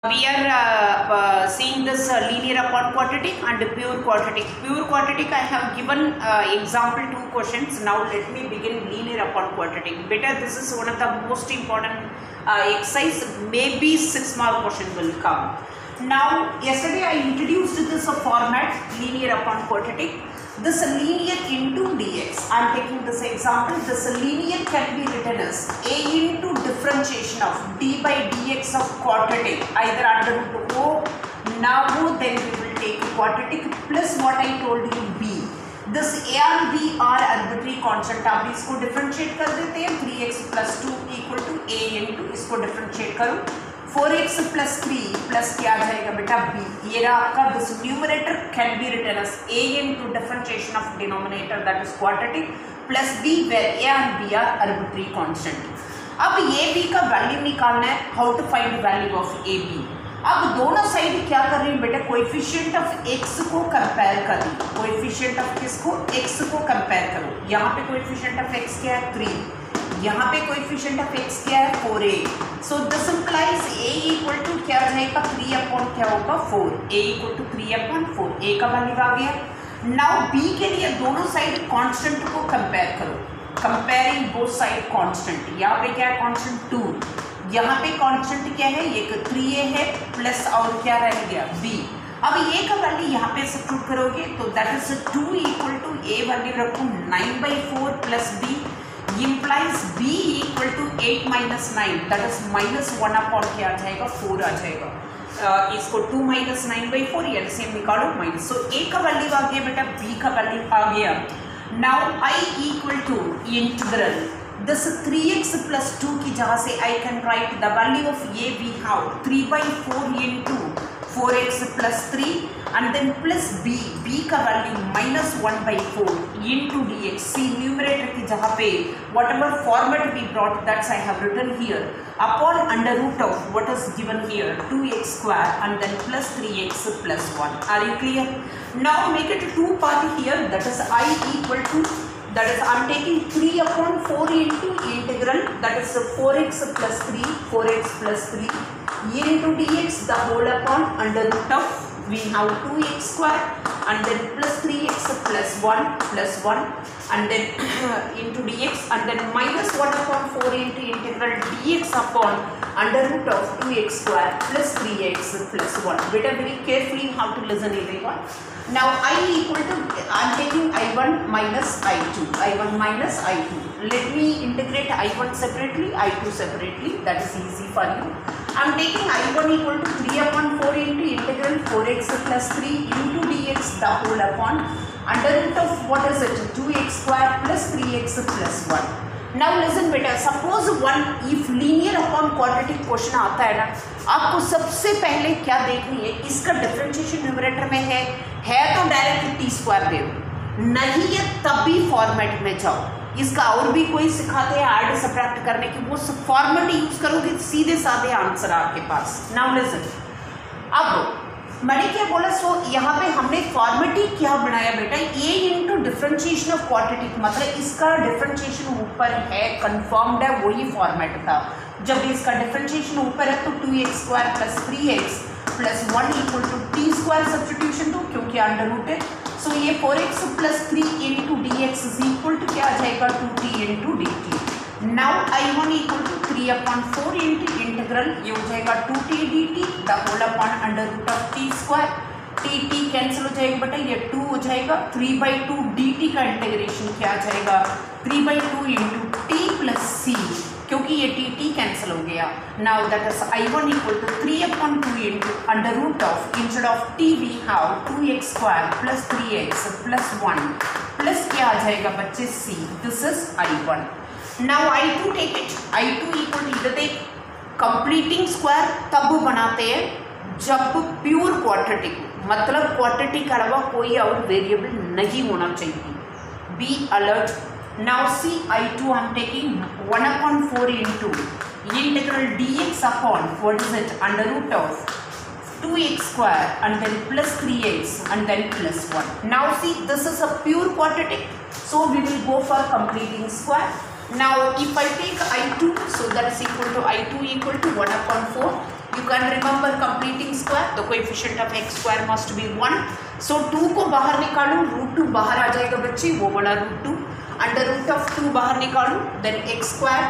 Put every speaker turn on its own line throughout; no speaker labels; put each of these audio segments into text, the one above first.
We are seeing this linear upon quadratic and pure quadratic. Pure quadratic I have given example 2 questions. Now let me begin linear upon quadratic. Better, this is one of the most important exercise. Maybe 6 mark question will come. Now yesterday I introduced this format linear upon quadratic. This linear into dx. I am taking this example. This linear can be written as a into differentiation of d by dx of quadratic, either under root o. Now then we will take quadratic plus what I told you b. This a and b are arbitrary constant. आप इसको differentiate कर देते हैं. 3x plus 2 equal to a into इसको differentiate करो. 4x plus 3 plus क्या आ जाएगा बेटा b. ये रहा आपका this numerator can be written as a into differentiation of denominator, that is quadratic, plus b where a and b are arbitrary constant. अब ये b का वैल्यू निकालना है. How to find value of a b? अब दोनों side क्या कर रही है बेटा, कोएफिशिएंट ऑफ x को कंपेयर कर रही है. कोएफिशिएंट ऑफ किसको, x को कंपेयर करो. यहाँ पे कोएफिशिएंट ऑफ x क्या है 3, यहाँ पे कोएफिशिएंट ऑफ x क्या है 4a. So this implies a equal to क्या आ जाएगा 3 अपॉन क्या होगा 4. a equal to 3 upon 4. a का वैल्यू आ गया. नाउ b के लिए दोनों साइड कांस्टेंट को कंपेयर करो. Comparing both side constant. यहाँ पे क्या है कांस्टेंट 2, यहाँ पे कांस्टेंट क्या है ये 3a है प्लस और क्या रह गया b. अब a का वैल्यू यहाँ पे सब्स्टिट्यूट करोगे तो that is 2 equal to a value रखो 9/4 plus b implies b equal to 8 minus 9, that is minus 1 upon क्या आ जाएगा 4 आ जाएगा. इसको 2 minus 9/4 या सेम निकालो माइनस. सो a का वैल्यू आ गया बेटा, b का वैल्यू आ गया. Now I equal to integral this 3x plus 2 की जहाँ से I can write the value of a we have 3/4 into 4x plus 3 and then plus b का value minus 1/4 into dx. see numerator की जहाँ पे whatever format we brought that's I have written here upon under root of what is given here 2x square and then plus 3x plus 1. are you clear? now make it 2 part here, that is I equal to, that is I am taking 3 upon 4 into integral, that is 4x plus 3 4x plus 3 into dx the whole upon under root of we have 2x square and then plus 3x plus 1 and then into dx and then minus 1 upon 4 into integral dx upon under root of 2x square plus 3x plus 1. Better very carefully how to listen everyone. Now I equal to, I am taking I1 minus I2. Let me integrate I1 separately, I2 separately, that is easy for you. I am taking I1 equal to 3 upon 4 into integral 4x plus 3 into dx the whole upon under root of what is it 2x square plus 3x plus 1. Now listen बेटा, suppose one if linear upon quadratic question आता है ना, आपको सबसे पहले क्या देखनी है, इसका डिफरेंशिएशन न्यूमरेटर में है तो डायरेक्ट टी स्क्वायर दे दो, नहीं है तब भी फॉर्मेट में जाओ. इसका और भी कोई सिखाते हैं ऐड सब्ट्रैक्ट करने की, वो सब फॉर्मेट यूज करोगे सीधे साधे आंसर आपके पास. नाउ लिसन, अब मैंने क्या बोला, सो यहाँ पे हमने फॉर्मेट ही क्या बनाया बेटा, a into differentiation of quadratic, मतलब इसका डिफरेंशिएशन ऊपर है कंफर्म्ड है, वही फॉर्मेट था. जब इसका डिफरेंशिएशन ऊपर है तो 2x square plus 3x plus 1 equal to T square substitution दो क्योंकि अंडर रूट है. सो ये 4x plus 3 into D x is equal to क्या आ जाएगा 2t into D t. Now I1 equal to 3 upon 4 into integral ये हो जाएगा 2t dt the whole upon under root of T square. t cancel हो जाएगा बेटा, ये 2 हो जाएगा. 3/2 dt का इंटीग्रेशन क्या आ जाएगा 3/2 इंटू टी प्लस सी, क्योंकि ये टी कैंसिल हो गया. Now that is I1 equal to 3 upon 2 into under root of instead of T we have 2x square plus 3x plus 1 plus क्या आ जाएगा बच्चे सी. This is I1. Now I2 take it. I2 equal to, इधर देख, completing square तब बनाते हैं जब प्योर क्वाड्रेटिक, मतलब क्वाड्रेटिक के अलावा कोई और वेरिएबल नहीं होना चाहिए. Be alert. Now see I2 I am taking 1 upon 4 into integral dx upon what is it under root of 2x square and then plus 3x and then plus 1. Now see this is a pure quadratic, so we will go for completing square. Now if I take I2, so that is equal to I2 equal to 1 upon 4 You can remember completing square. The coefficient of x square must be 1. So 2 को बाहर निकालो, √2 बाहर आ जाएगा बच्चे, वो वाला √2. Under root of 2 बाहर निकालो, then x square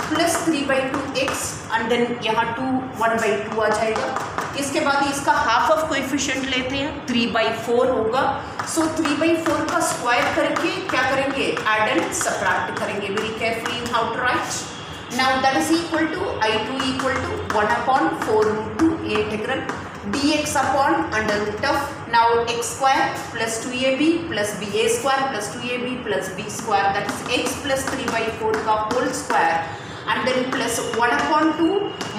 plus 3/2x and then यहाँ 2 1/2 आ जाएगा. इसके बाद इसका हाफ ऑफ कोएफिशिएंट लेते हैं, 3/4 होगा. सो 3/4 का स्क्वायर करके क्या करेंगे, ऐड एंड सबट्रैक्ट करेंगे. Very carefully in how to write. Now that is equal to I2 equal to 1/4√2 integral dx upon under root of now x square plus 2ab plus ba square plus 2ab plus b square, that is x plus 3/4 का whole square and then plus 1/2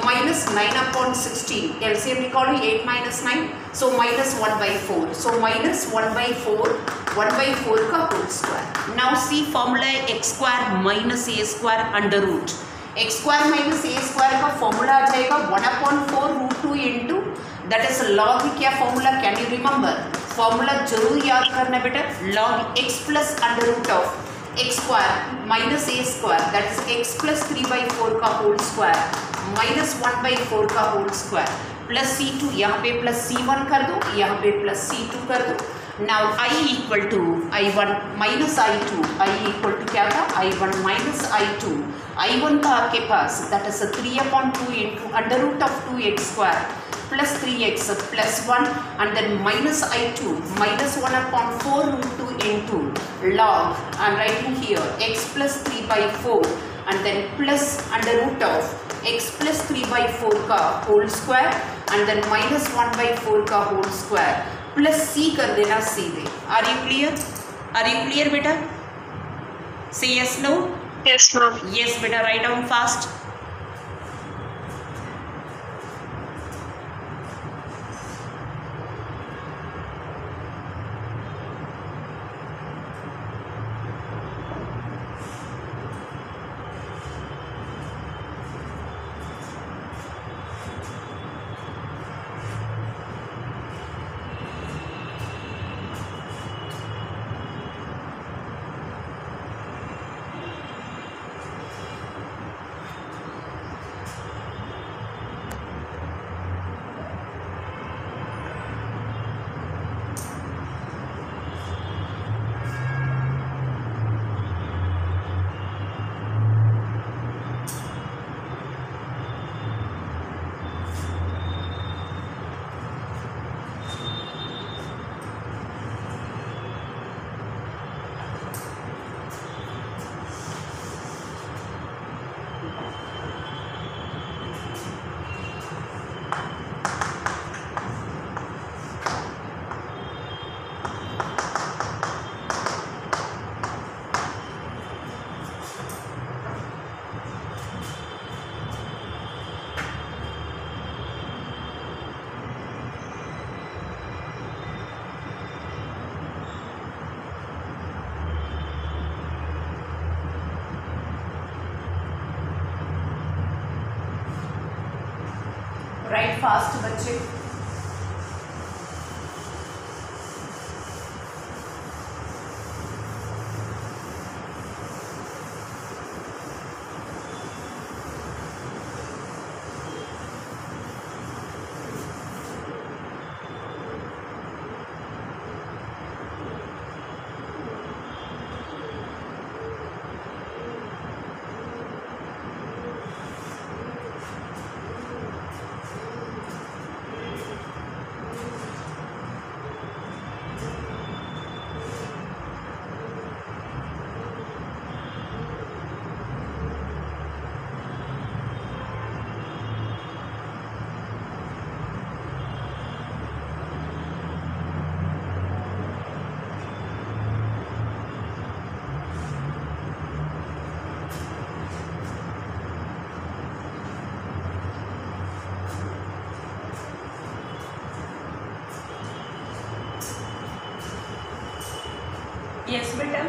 minus 9/16. LCM निकालो, 8 minus 9, so minus 1/4. So minus 1/4 का whole square. Now see formula x square minus a square under root. x square minus a square का formula आ जाएगा 1/4√2 into that is log. क्या formula, can you remember? Formula जरूर याद करना बेटा. log x plus under root of x square minus a square, that is x plus 3/4 का whole square minus 1/4 का whole square plus c2. यहाँ पे plus c1 कर दो, यहाँ पे plus c2 कर दो. Now I equal to I1 minus I2. I equal to क्या था, I1 minus I2. I1 था आपके पास, that is 3/2 into under root of 2x square plus 3x plus 1 and then minus I2 minus 1/4√2 into log. I am writing here x plus 3/4 and then plus under root of x plus 3/4 का whole square and then minus 1/4 का whole square plus c कर देना सीधे. Are you clear? Are you clear बेटा? Say yes, no?
Yes, ma'am.
Yes बेटा, write down fast. Write fast बच्चे. Yes बेटा.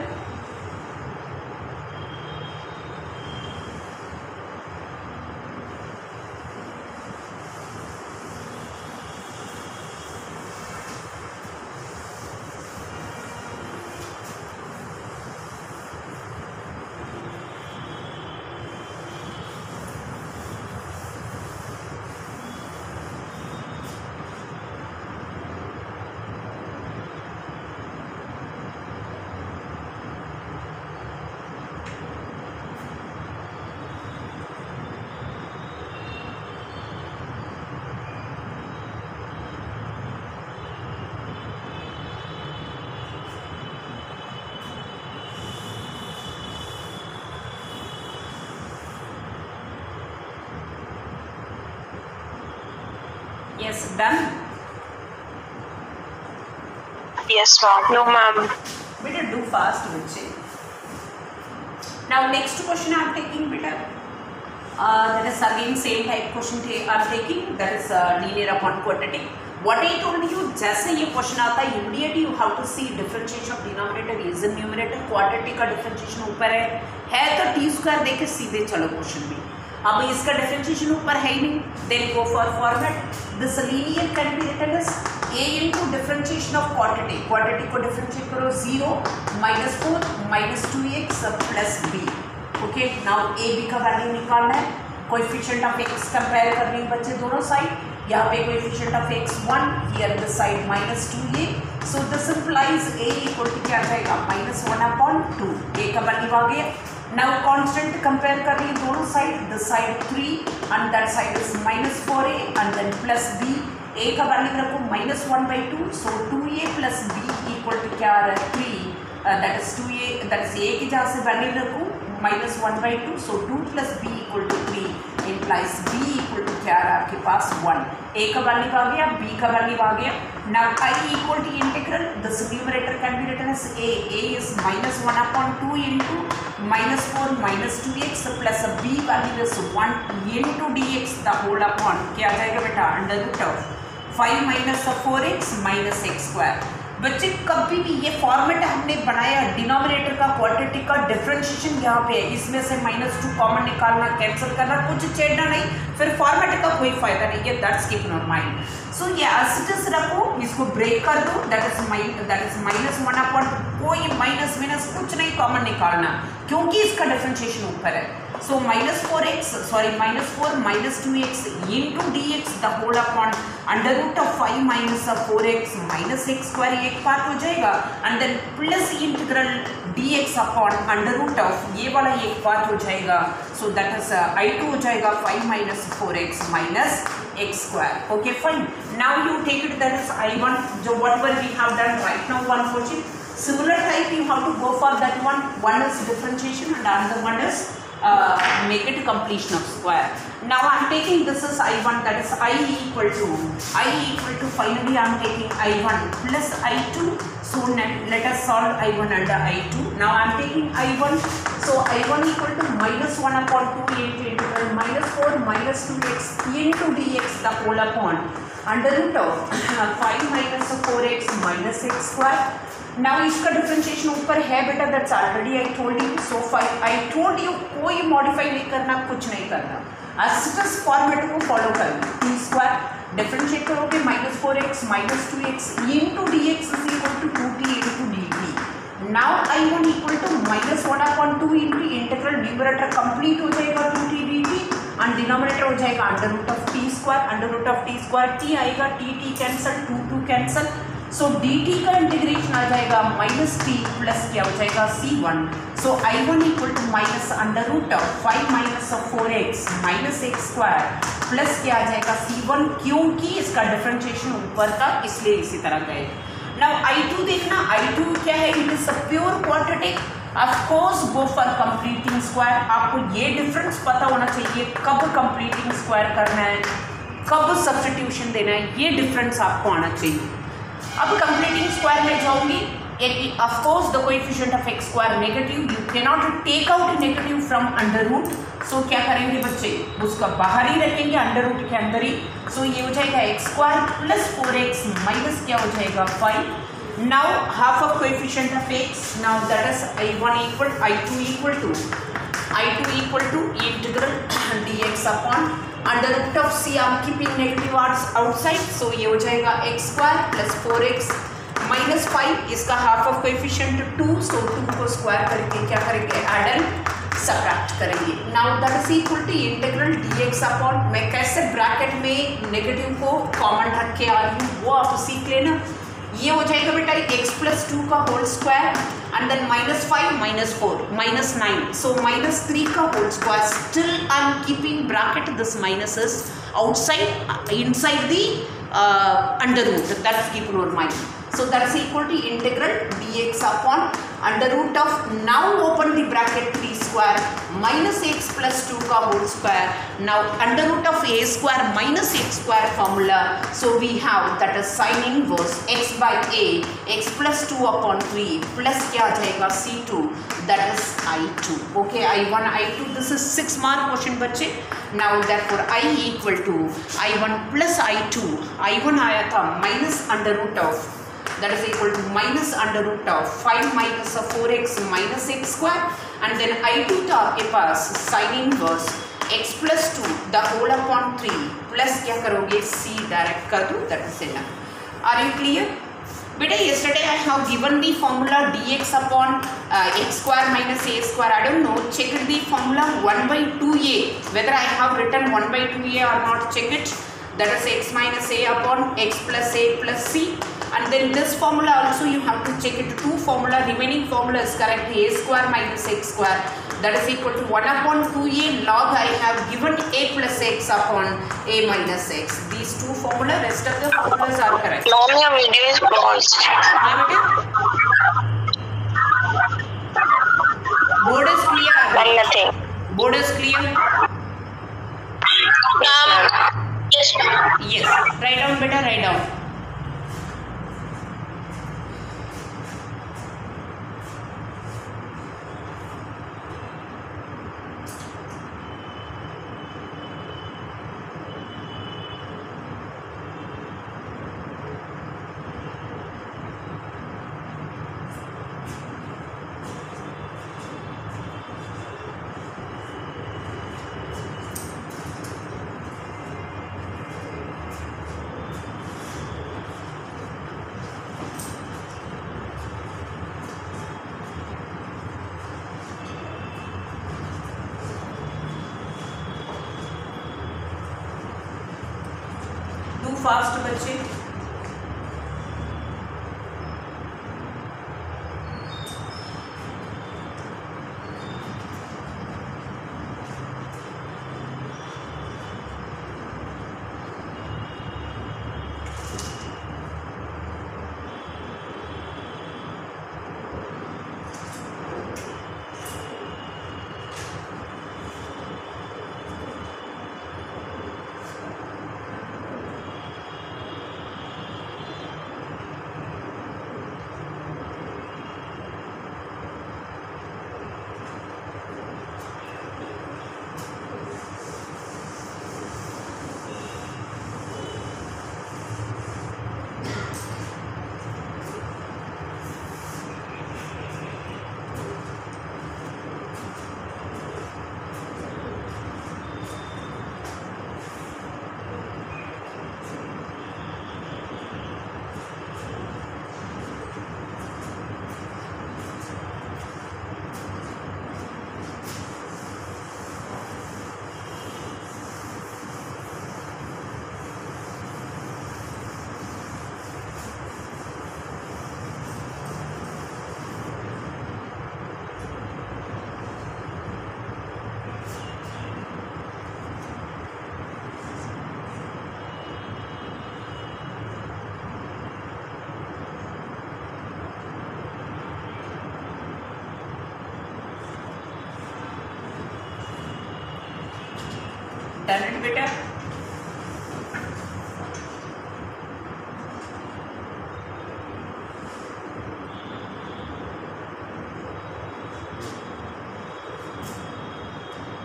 Yes, done.
Yes, ma'am. No, ma'am.
Better do fast, bachche. Now next question I am taking, beta. That is again same type question I am taking. That is linear upon quadratic. What I told you, जैसे ये question आता है immediately you have to see differentiation of denominator is in numerator. quadratic का differentiation ऊपर है तो t square देके सीधे चलो क्वेश्चन में. अब इसका differentiation ऊपर है ही नहीं. Then go for format. This linear can be written as a into differentiation of quadratic. quadratic को differentiate करो 0 minus 4 minus 2x plus b. Okay, now a b का वैल्यू निकालना है. कोएफिशिएंट ऑफ x कंपेयर करनी है बच्चे दोनों side. यहाँ पे coefficient of x1 here this side -2a. So this implies a equal to क्या जाएगा -1/2. a का वैल्यू आ गया. नाउ कांस्टेंट कंपेयर कर रही है दोनों side. This side 3 and that side is -4a and then plus b. a का वैल्यू रखो -1/2. So 2a plus b equal to क्या आ रहा है 3. That is 2a, that is a की जहाँ से वैल्यू रखूँ -1/2. So 2 plus b equal to 3 implies b equal to क्या आ रहा है आपके पास 1. a का वैल्यू आ गया, b का वैल्यू आ गया. Now I equal to integral this numerator can be written as a. a is -1/2 into -4 -2x plus b value is 1 into dx the whole upon क्या आ जाएगा बेटा √5 - 4x - x². बच्चे कभी भी ये फॉर्मेट हमने बनाया डिनोमिनेटर का क्वाड्रेटिक का डिफरेंशिएशन यहाँ पे है. इसमें से -2 कॉमन निकालना कैंसिल करना कुछ छेड़ना नहीं. फिर फॉर्मेट का कोई फायदा नहीं है. That's keep in your mind. So ये एसिडस रखो, इसको ब्रेक कर दो. That is -1/2. कोई माइनस कुछ नहीं कॉमन निकालना क्योंकि इसका डिफरेंशिएशन ऊपर है. So -4 -2x into dx the whole upon √5 - 4x - x². एक पार्ट हो जाएगा and then plus integral dx upon √ ये वाला एक पार्ट हो जाएगा. सो दैट इज I2 हो जाएगा 5 - 4x - x². Okay fine. Now you take it that is I1 जो whatever we have done right now one question. Similar type you have to go for that one. One is differentiation and another one is make it completion of square. Now I am taking this is I1, that is I equal to finally I am taking I1 plus I2. So let us solve I1 under I2. Now I am taking I1. So I1 equal to -1/2 into integral -4 - 2x into dx the whole upon √5 - 4x - x². Now इसका differentiation ऊपर है बेटा. That's already I told you. So I told you कोई modify नहीं करना, कुछ नहीं करना. एसिडस फॉर्मेट को फॉलो करना. t² डिफरेंशिएट करोगे -4x - 2x into dx is equal to 2t into dt. Now I1 equal to -1/2 into integral numerator complete हो जाएगा 2t dt एंड डिनोमिनेटर हो जाएगा √t². t आएगा, t कैंसल, 2 कैंसल. सो dt का integration आ जाएगा -t plus क्या हो जाएगा c1. So I1 equal to -√5 - 4x - x² plus क्या आ जाएगा c1 क्योंकि इसका डिफरेंशिएशन ऊपर का इसलिए इसी तरह गए. नाउ I2 देखना. I2 क्या है? It is a pure quadratic. Of course go for completing square. आपको ये डिफरेंस पता होना चाहिए कब कंप्लीटिंग स्क्वायर करना है, कब सब्स्टिट्यूशन देना है. ये डिफरेंस आपको आना चाहिए. अब कंप्लीटिंग स्क्वायर में जाऊंगी. Of course the coefficient of x² negative. You can not take out negative from under root. So क्या करेंगे बच्चे, उसका बाहर ही रखेंगे अंडर रूट के अंदर ही. सो ये हो जाएगा x² प्लस 4x माइनस क्या हो जाएगा 5. Now half of coefficient of x. Now that is I2 equal to integral dx upon √c. I'm keeping negative outside. So ये हो जाएगा x² प्लस 4x माइनस 5. इसका हाफ ऑफ कोएफिशिएंट 2. सो 2 को square करके क्या करेंगे ऐड एंड सबट्रैक्ट करेंगे. Now that is equal to integral dx upon, मैं कैसे ब्रैकेट में नेगेटिव को कॉमन रख के आ रही हूँ वो आप सीख लेना. ये हो जाएगा बेटा x प्लस 2 का whole square and then -5 - 4 -9. So -3 का whole square. Still I am keeping bracket. This minus is outside, inside the under root. That's keep in your mind. So that is equal to integral dx upon under root of, now open the bracket 3 square minus x plus 2 ka whole square. Now under root of a square minus x square formula. So we have that is sin inverse x by a, x plus 2 upon 3 plus kya jayega c2, that is I2. Okay, I1 I2, this is 6 mark question बच्चे. Now therefore I equal to I1 plus I2. I1 आया था minus under root of, that is equal to minus under root of 5 minus 4x minus x square, and then I2 था आपके पास sin inverse x plus 2 the whole upon 3 plus क्या करोगे c direct कर दो, that is enough. Are you clear? Beta, yesterday I have given the formula dx upon x square minus a square. I don't know, check the formula 1 by 2a, whether I have written 1 by 2a or not, check it. That is x minus a upon x plus a plus c. And then this formula also you have to check it. Two formula, remaining formula is correct. A square minus x square, that is equal to 1 upon 2a log I have given a plus x upon a minus x. These two formula, rest of the formulas are correct.
Mom, your video is paused.
Board is clear?
Nothing.
Board is clear?
Yes, ma'am.
Yes. Write down, beta, write down. Fast बच्चे. Done it, beta?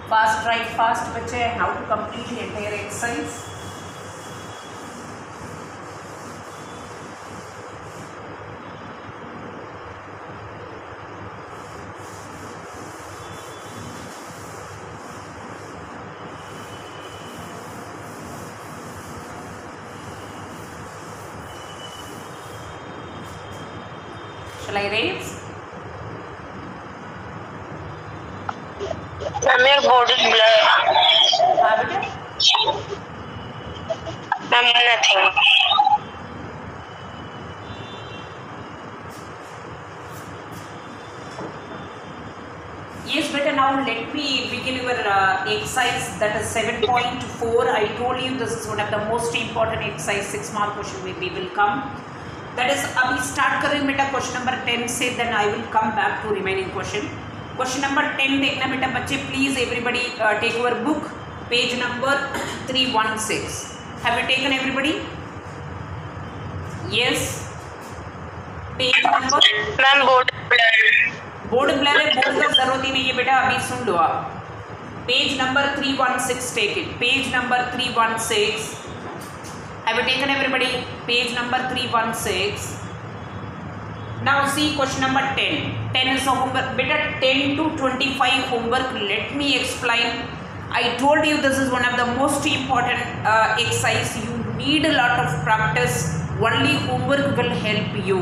Fast, write fast, बच्चे. How to complete the entire exercise? Shall I raise?
Ma'am, your board is blurred.
Have it?
Ma'am, nothing.
Yes, better. Now let me begin your exercise, that is 7.4. I told you this is one of the most important exercise. 6 mark question maybe will come. That is अभी start कर रही हूँ बेटा question number 10 से, then I will come back to remaining question. Question number 10 देखना बेटा बच्चे, please everybody take your book, page number 316. Have you taken everybody? Yes. Page number
ma'am board blur.
Board blur है, board का जरूरत ही नहीं है बेटा, अभी सुन लो आप. Page number 316, take it. Page number 316. Have you taken everybody? Page number 316. Now see question number 10. 10 is a homework. Beta 10 to 25 homework. Let me explain. I told you this is one of the most important exercise. You need a lot of practice. Only homework will help you.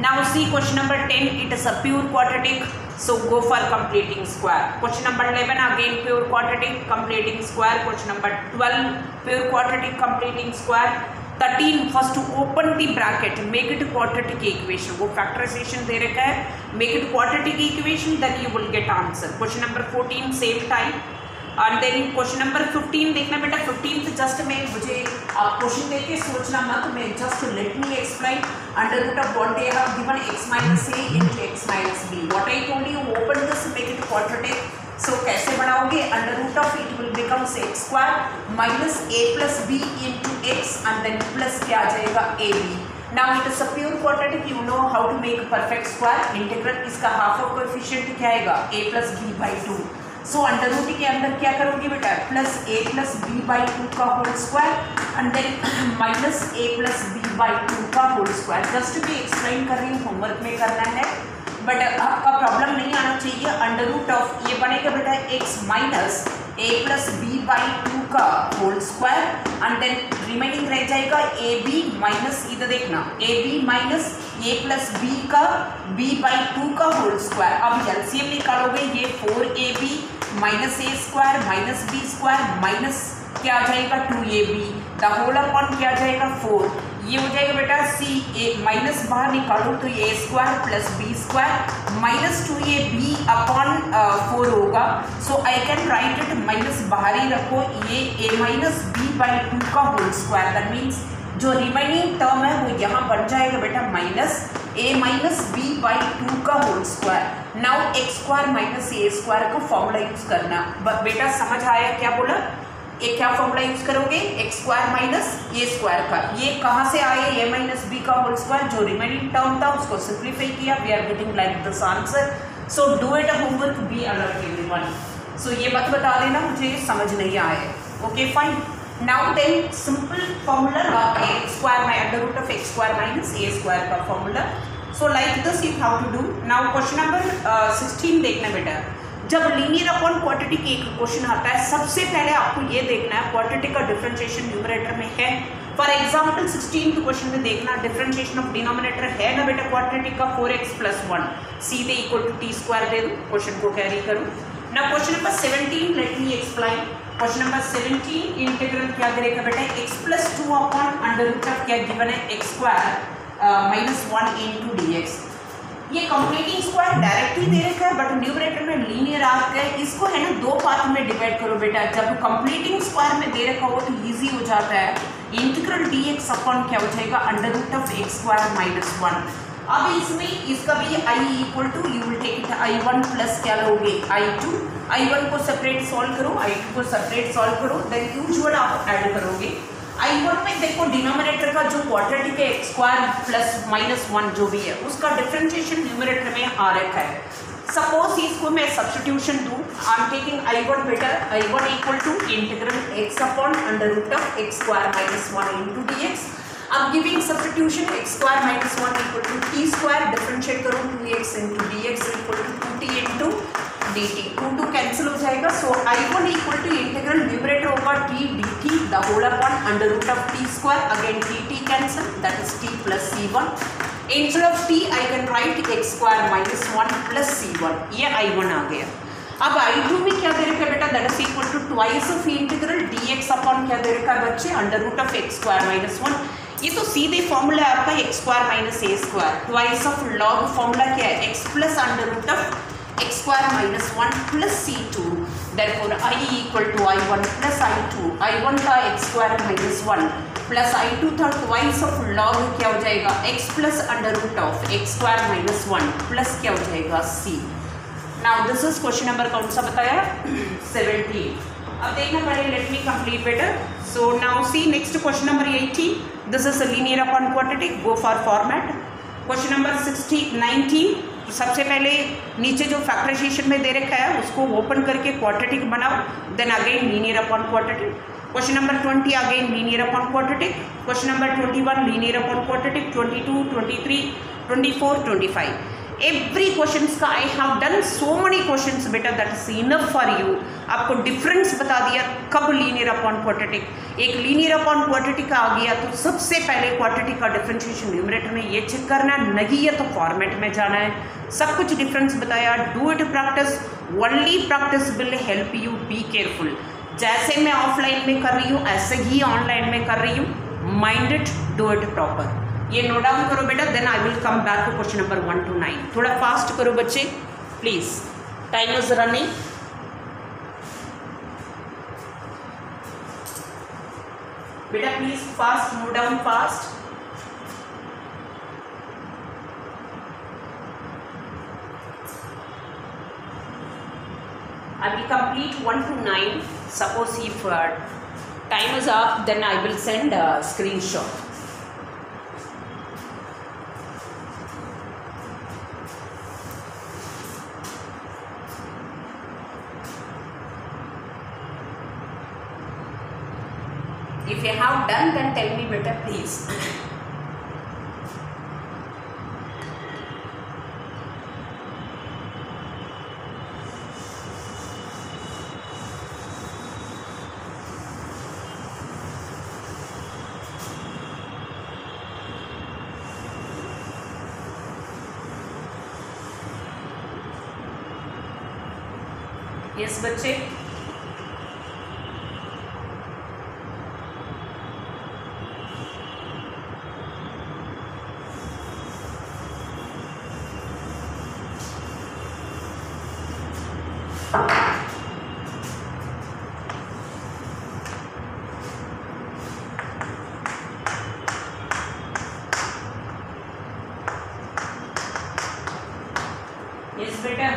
Now see question number 10. It is a pure quadratic. So go for completing square. Question number 11 again pure quadratic, completing square. Question number 12 pure quadratic, completing square. 13 first to open the bracket, make it quadratic equation. वो factorization दे रखा है, make it quadratic equation, then you will get answer. Question number 14 same time. And then question number 15 देखना बेटा. 15 से just मैं मुझे आप question देख के सोचना मत, मैं just let me explain. Under root of what they have given x minus a into x minus b. What I told you, open this, make it quadratic. So कैसे बनाओगे? Under root of it will become x square minus a plus b into x and then plus क्या आ जाएगा ab. Now it is a pure quadratic. You know how to make perfect square. Integral इसका half of coefficient क्या आएगा? a plus b by 2. So under root के अंदर क्या करोगे बेटा? Plus a plus B by 2 का whole square and then minus a plus B by 2 का होल स्क्वायर. जस्ट भी एक्सप्लेन कर रही हूँ, होमवर्क में करना है, बट आपका प्रॉब्लम नहीं आना चाहिए. अंडर रूट ऑफ ये बनेगा बेटा x minus a plus B by 2 का whole square and then remaining रह जाएगा ए बी माइनस, इधर देखना, A B minus a plus B का b बाई 2 का होल स्क्वायर. अब एलसीएम निकालोगे, ये 4ab माइनस ए square minus B square minus क्या आ जाएगा 2ab, द होल अपॉन क्या आ जाएगा 4. ये हो जाएगा बेटा सी ए माइनस बाहर निकालो तो A square plus B square minus 2ab upon 4 होगा. So I can write it, minus बाहर ही रखो, ये a माइनस बी बाई 2 का होल स्क्वायर. दैट मीन्स जो रिमेनिंग टर्म है वो यहाँ बन जाएगा बेटा minus a minus B by 2 का whole square. Now X square minus ए स्क्वायर का फॉर्मूला यूज करना. बेटा समझ आया क्या बोला? ये क्या फॉर्मूला यूज करोगे? एक्स स्क्वायर माइनस ए स्क्वायर का. ये कहाँ से आए? ए माइनस बी का होल स्क्वायर. जो रिमेनिंग टर्म था उसको सिंप्लीफाई किया. We are getting like this answer. So do it a homework, be alert everyone. सो ये मत बता देना मुझे समझ नहीं आए. Okay fine. Now then simple formula x square by under root of x square minus a square का formula. So like this you have to do. Now question number 16 देखना बेटा. जब लीनियर अपॉन क्वाड्रेटिक एक question आता है, सबसे पहले आपको ये देखना है क्वाड्रेटिक का डिफरेंशिएशन न्यूमरेटर में है. फॉर एग्जाम्पल 16 क्वेश्चन में देखना डिफरेंशिएशन ऑफ डिनोमिनेटर है ना बेटा क्वाड्रेटिक का 4x प्लस 1, सीधे इक्वल टू टी स्क्वायर दे दो, क्वेश्चन को कैरी करो. ना question number 17 let me explain. Question number 17 integral क्या करेगा बेटा? x plus 2 upon under root of क्या गिवन है x square minus 1 into D x. ये कंप्लीटिंग स्क्वायर डायरेक्टली दे रखा है बट न्यूमरेटर में लीनियर आ गया. इसको है ना दो पार्ट में डिवाइड करो बेटा. जब कंप्लीटिंग स्क्वायर में दे रखा हो तो ईजी हो जाता है. इंटीग्रल डी एक्स अपॉन क्या हो जाएगा? Under root of x square minus 1. अब इसमें इसका भी i equal to you will take it i1 plus क्या लोगे i2. i1 को सेपरेट सॉल्व करो, i2 को सेपरेट सॉल्व करो, देन यूजुअल आप ऐड करोगे. i1 में देखो डिनोमिनेटर का जो क्वाड्रेटिक है एक्स स्क्वायर प्लस माइनस 1 जो भी है उसका डिफरेंशिएशन न्यूमरेटर में आ रखा है. सपोज इसको मैं सब्स्टिट्यूशन दूँ, आई एम टेकिंग i1 बेटा, i1 equal to integral x upon under root of x square minus 1 into D X. अब giving substitution X square minus 1 equal to T square, differentiate करो 2x into D x equal to 2t into D T. 2 cancel हो जाएगा. So i1 equal to integral numerator होगा t dt the whole upon under root of T square, again dt cancel, that is t plus c1. Instead of t I can right x square minus 1 plus c1. ये i1 आ गया. अब i2 में क्या दे रखा है बेटा? That is equal to twice of integral dx upon क्या दे रखा है बच्चे? Under root of x square minus 1. ये तो सीधे फॉर्मूला है आपका x square minus A square. Twice of log formula क्या है? X plus under root of x square minus 1 plus c2. Therefore i equal to i1 plus i2. i1 का x square minus 1 plus i2 था twice of log क्या हो जाएगा x plus under root of x square minus 1 plus क्या हो जाएगा c। Now this is question number कौन सा बताया 17। अब देखना पड़ेगा, let me complete better. So now see next question number 18, this is linear upon quadratic, go for format. Question number 19, सबसे पहले नीचे जो फैक्टराइजेशन में दे रखा है उसको ओपन करके क्वाड्रेटिक बनाओ, then again linear upon quadratic. Question number 20 again linear upon quadratic. Question number 21 linear upon quadratic. 22, 23, 24, 25 every questions का I have done so many questions बेटा, that is enough for you. आपको difference बता दिया कब linear upon quadratic. एक linear upon quadratic आ गया तो सबसे पहले क्वाड्रेटिक का डिफरेंशिएशन न्यूमरेटर में ये चेक करना है, नहीं है तो फॉर्मेट में जाना है। सब कुछ डिफरेंस बताया, do it practice, only practice will help you, be careful. जैसे मैं ऑफलाइन में कर रही हूँ ऐसे ही ऑनलाइन में कर रही हूँ, mind it, do it proper. ये नोट डाउन करो बेटा, then I will come back to question number 1 to 9। थोड़ा फास्ट करो बच्चे प्लीज, टाइम इज रनिंग। बेटा please fast, note down fast. I will complete 1 to 9. Suppose if time is up, then I will send a screenshot. If you have done, then tell me better, please. Yes, बच्चे। Yes, बेटा।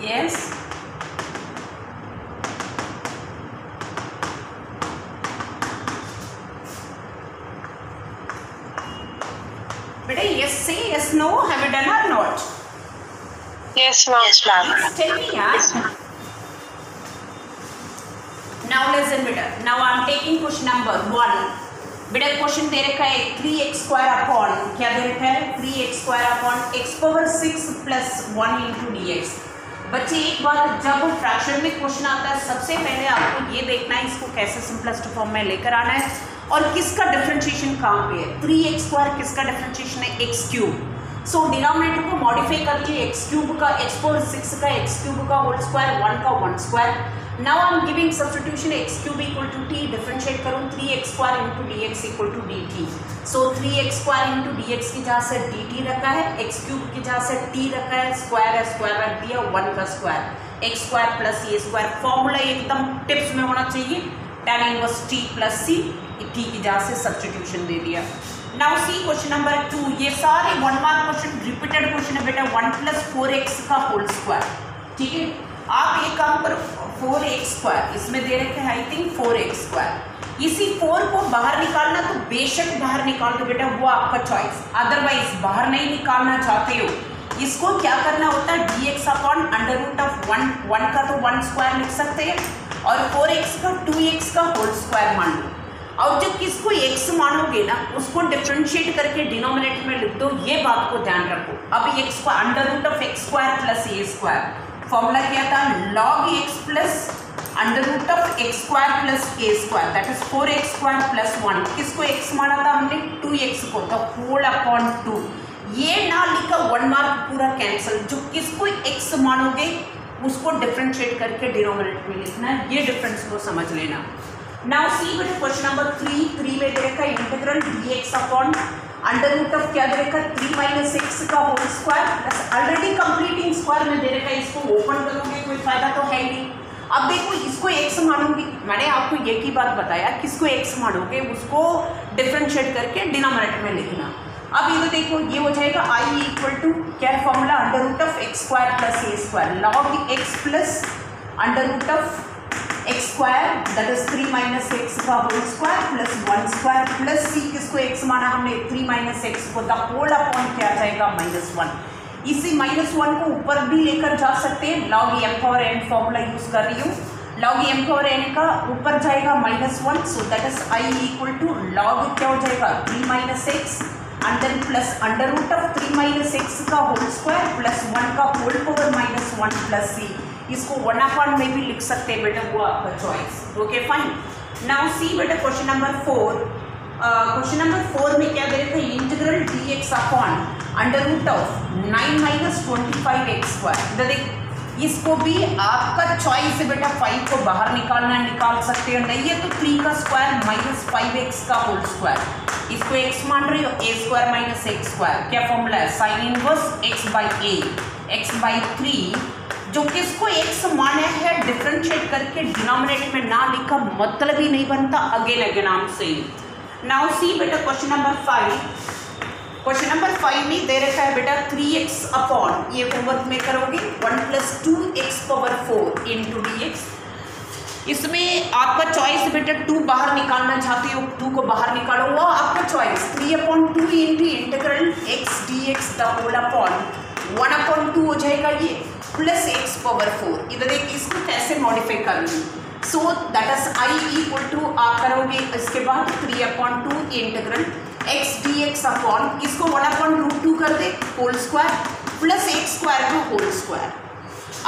Yes. Beta, yes, say yes, no. Have you done or not?
Yes, ma'am. Yes, ma'am.
Tell me, yeah.
Yes, ma'am.
Now listen, beta. Now I am taking question number 1. बेटा question दे रखा है 3x square upon, क्या दे रखा है 3x square upon x power 6 plus 1 into D x. बच्चे एक बात, जब फ्रैक्शन में क्वेश्चन आता है सबसे पहले आपको ये देखना है इसको कैसे सिंपलेस्ट फॉर्म में लेकर आना है और किसका डिफरेंशिएशन कहाँ पे है। 3x स्क्वायर किसका डिफरेंशिएशन है, एक्स क्यूब। सो डिनोमिनेटर को मॉडिफाई करके एक्स क्यूब का, एक्स पावर 6 का एक्स क्यूब का होल स्क्वायर, 1 का 1 square. Now I am giving substitution x cube equal to t, differentiate करूँ 3x square into D x equal to d t. So 3x square into D x की जहाँ से D T रखा है, x cube की जहाँ से T रखा है, स्क्वायर है स्क्वायर रख दिया, 1 का स्क्वायर, एक्स स्क्वायर प्लस ए स्क्वायर। फॉर्मूला एकदम टिप्स में होना चाहिए, tan इनवर्स टी प्लस सी, टी की जहाँ से सब्स्टिट्यूशन दे दिया। नाउ सी क्वेश्चन नंबर 2, ये सारे 1 मार्क क्वेश्चन रिपीटेड क्वेश्चन है बेटा, 1 प्लस 4x का होल स्क्वायर। ठीक है, आप एक काम करो 4x स्क्वायर, इसमें दे रखे हैं आई थिंक 4x स्क्वायर। इसी 4 को बाहर निकालना तो बेशक बाहर निकाल दो बेटा, वो आपका चॉइस। अदरवाइज बाहर नहीं निकालना चाहते हो, इसको क्या करना होता है dx upon under root of 1 का तो 1 स्क्वायर लिख सकते हैं और 4x का 2x का होल स्क्वायर मान लो। और जब किसको x मानोगे ना उसको डिफरेंशिएट करके डिनोमिनेटर में लिख दो, ये बात को ध्यान रखो। अब x को under root of x square plus A square, formula क्या था log x plus under root of x square plus A square, that is 4x square plus 1। किसको x माना था हमने, 2x को, तो होल अपॉन 2। ये ना लिखा 1 मार्क पूरा कैंसिल। जो किसको x मानोगे उसको डिफरेंशिएट करके डिनोमिनेटर में लिखना है, ये डिफरेंस को समझ लेना। नाउ सी बेटा क्वेश्चन नंबर 3 में दे रखा है integral dx upon under root of क्या दे रखा है 3 माइनस एक्स का whole square plus already completing square में दे रखा है। इसको ओपन करोगे कोई फायदा तो है ही नहीं। अब देखो इसको x मानोगे, मैंने आपको ये की बात बताया, किसको x मानोगे उसको डिफरेंशिएट करके डिनोमिनेटर में लिखना। अब ये तो देखो ये हो जाएगा i इक्वल टू क्या formula under root of x square plus A square log X plus under root of x square that is 3 minus x का whole square plus 1 square plus C किसको x माना हमने 3 minus X को the whole upon क्या आ जाएगा -1। इसी -1 को ऊपर भी लेकर जा सकते हैं, log m power n formula use कर रही हूँ। log m पावर n का ऊपर जाएगा -1 so that is i equal to log क्या हो जाएगा 3 minus x under plus under root of 3 minus x का होल स्क्वायर प्लस 1 का होल पावर -1 प्लस सी। इसको 1 अपॉन में भी लिख सकते हैं बेटा, वो आपका choice. Okay fine. Now see बेटा क्वेश्चन नंबर 4। क्वेश्चन नंबर 4 में क्या दे रखा है integral dx upon under root of 9 minus 25 x square. देख इसको भी आपका चॉइस है बेटा, 5 को बाहर निकालना निकाल सकते हो, नहीं है तो 3 का स्क्वायर माइनस 5x का होल स्क्वायर। इसको x मान रही हो a square minus x square, क्या फॉर्मूला है sine inverse x by a x by 3 जो किसको x माना है डिफरेंशिएट करके डिनोमिनेटर में ना लिखा मतलब ही नहीं बनता अगेन नाम से। नाउ सी बेटा क्वेश्चन नंबर 5। क्वेश्चन नंबर 5 में दे रखा है बेटा 3x अपॉन, ये होमवर्क में करोगे 1 plus 2x power 4 into dx। इसमें आपका चॉइस बेटा 2 बाहर निकालना चाहते हो 2 को बाहर निकालो, वो आपका choice 3 upon 2 into integral x dx the whole upon 1 upon 2 हो जाएगा ये प्लस x पावर 4। इधर एक इसको कैसे मॉडिफाई कर लूँ, so that is i equal to आप करोगे इसके बाद 3 upon 2 integral x dx upon इसको 1 अपॉन रूट 2 कर दे whole square plus X square का होल स्क्वायर।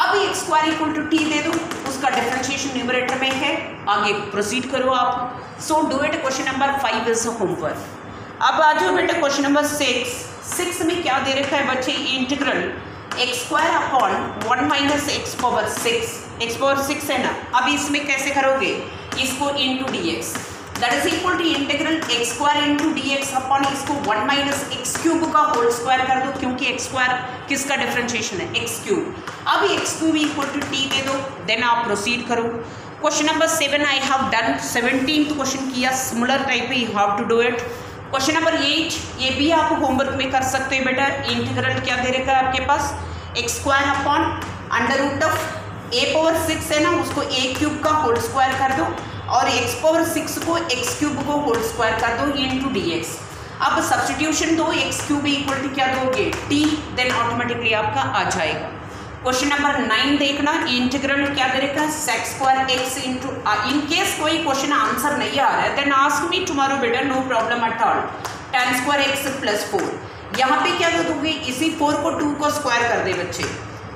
अब X square equal to T दे दो, उसका डिफरेंशिएशन न्यूमरेटर में है, आगे प्रोसीड करो आप। सो do it. Question number 5 is homework. अब आ जाओ बेटा क्वेश्चन नंबर 6 में क्या दे रखा है बच्चे integral X square upon 1 minus X power 6 है ना। अब इसमें कैसे करोगे, इसको into dx that is equal to integral X square into dx upon इसको 1 माइनस एक्स क्यूब का होल स्क्वायर कर दो, क्योंकि एक्स स्क्वायर किसका डिफरेंशिएशन है एक्स क्यूब। अब X cube equal to T दे दो, देन आप प्रोसीड करो। Question number 7 I have done 17th question किया, similar type you have to do it. Question number 8 ये भी आप होमवर्क में कर सकते हैं बेटा। इंटीग्रल क्या दे रखा है आपके पास X square upon under root of a power 6 है ना, उसको a क्यूब का होल स्क्वायर कर दो और x पावर 6 को x क्यूब को होल स्क्वायर कर दो इंटू dx। अब सब्सटीट्यूशन दो, x क्यूब इक्वल टू क्या दोगे t, देन ऑटोमेटिकली आपका आ जाएगा। क्वेश्चन नंबर 9 देखना, इंटीग्रल क्या दे रखा है sec square x into, in case कोई क्वेश्चन आंसर नहीं आ रहा है देन आस्क मी टुमारो बेटा, no problem at all. tan square x plus 4, यहाँ पे क्या दोगे इसी 4 को 2 को स्क्वायर कर दे बच्चे।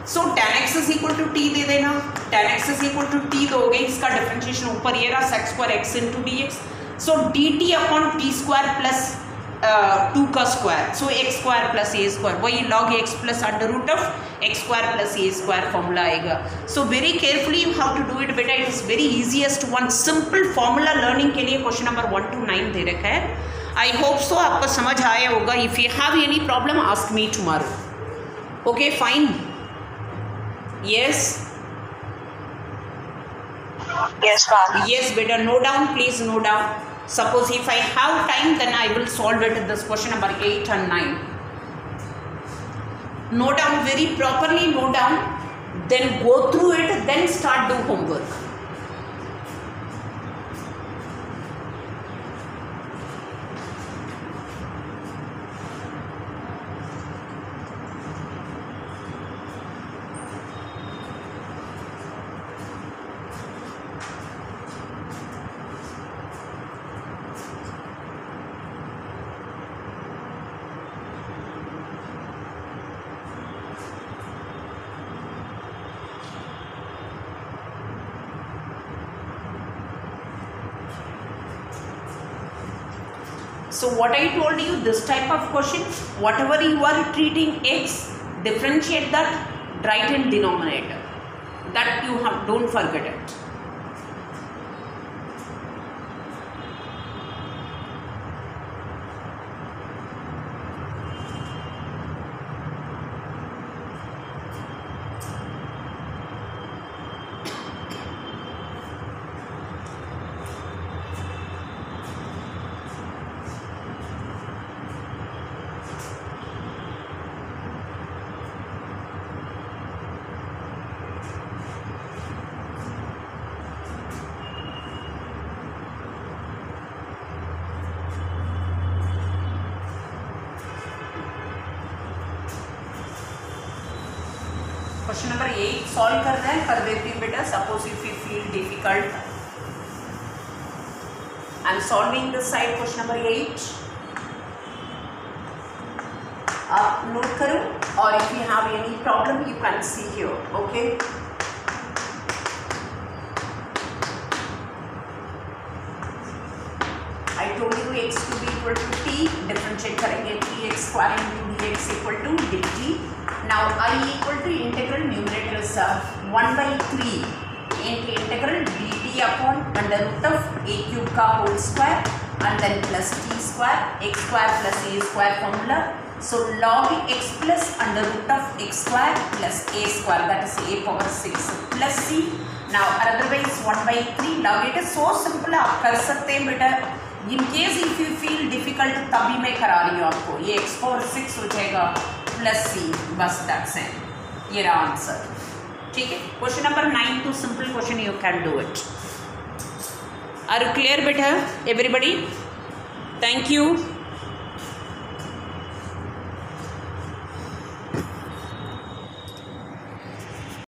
So tan x is equal to T दे देना, tan x is equal to T दोगे, इसका डिफरेंशिएशन ऊपर ये रहा sec square x into dx। So dt upon T square plus 2 का square, so X square plus ए स्क्वायर, वही log X plus under root of x square plus A square formula आएगा। So very carefully you have to do it बेटा, it is very easiest one, simple formula learning के लिए question number 1 to 9 दे रखा है। I hope so आपको समझ आया होगा। If you have any problem ask me tomorrow. Okay fine, yes yes beta, no down, please no down. Suppose if I have time then I will solve it this question number 8 and 9. Note down very properly, note down, then go through it, then start do homework. So what I told you, this type of question, whatever you are treating x, differentiate that, write in denominator. That you have, don't forget it. Question number 8 solve करना है, कर देती हूँ बेटा. Suppose if you feel difficult, I am solving this side question number 8. आप note करो, और if you have any problem you can see here. Okay, I told you x to be equal to t, differentiate करेंगे 3x square into dx equal to dt. Now I equal to integral numerator is 1 by 3 into integral dt upon under root of a cube का whole square and then plus t square, x square plus a square formula. So log x plus under root of x square plus a square, that is a power 6 plus c. Now otherwise 1 by 3 log it is so simple, आप कर सकते हैं बेटा. In case if you feel difficult तभी मैं करा रही हूँ आपको. ये x power 6 हो जाएगा प्लस सी, बस दैट्स इट. ये रहा आंसर. ठीक है, question number 9 too simple question, you can do it. Are you clear बेटा एवरीबडी? Thank you.